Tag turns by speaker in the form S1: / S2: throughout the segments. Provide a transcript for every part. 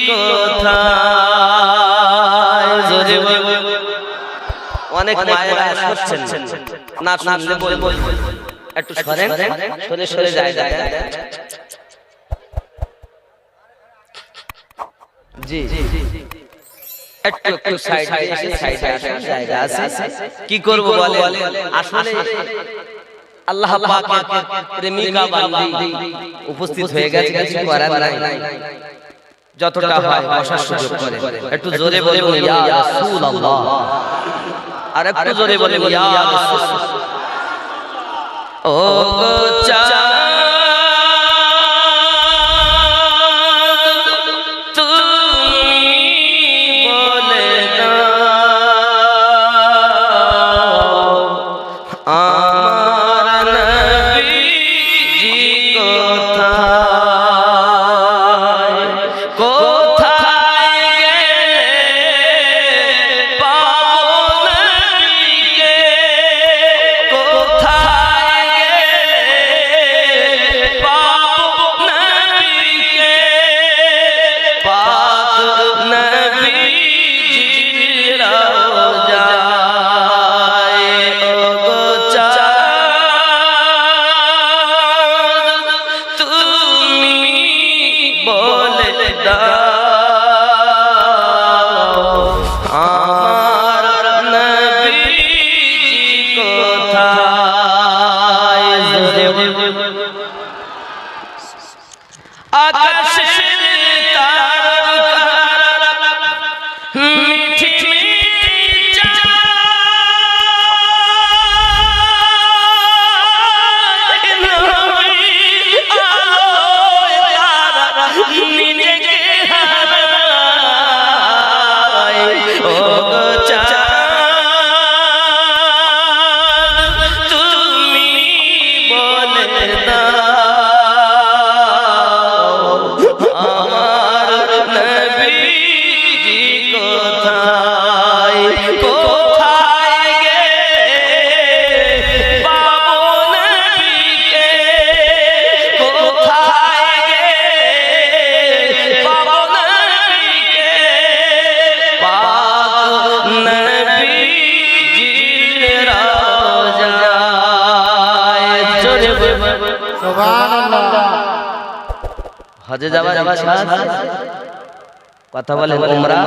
S1: কোথায় জোরে অনেক মায়েরা শুনছেন না শুনলে বলবো একটু সরেন সরে সরে যায় জি একটু সাইডে এসে সাইডে আসেন জায়গা আছে কি করব বলে আসলে আল্লাহ পাকের প্রেমিকা বান্দি উপস্থিত হয়ে গেছে কিছু করার নাই যতটা হয় বসার সুযোগ করে একটু জোরে বলুন ইয়া রাসূলুল্লাহ আর একটু জোরে বলুন ইয়া রাসূলুল্লাহ ও গো হজে যাওয়ার ইচ্ছা আছে কথা বলেন উমরা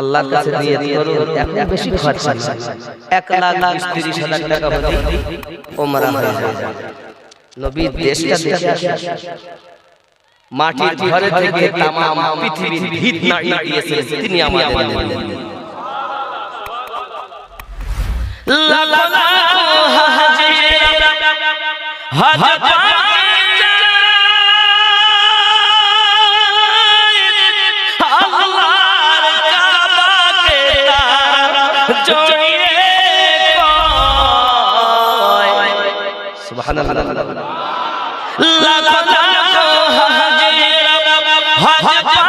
S1: আল্লাহর কাছে নিয়ত করুন এত বেশি খরচা না 1,30,000 টাকা হলে উমরা হয়ে যাবে নবীর দেশটা দেখে মাটির ঘরে থেকে तमाम পৃথিবীর ভিত নাড়িয়ে দিয়েছেন তিনি আমাদের নবী লাখো লাখো হাজিরা হজ সুবহানাল্লাহ লাখো লাখো হাজিরা হজ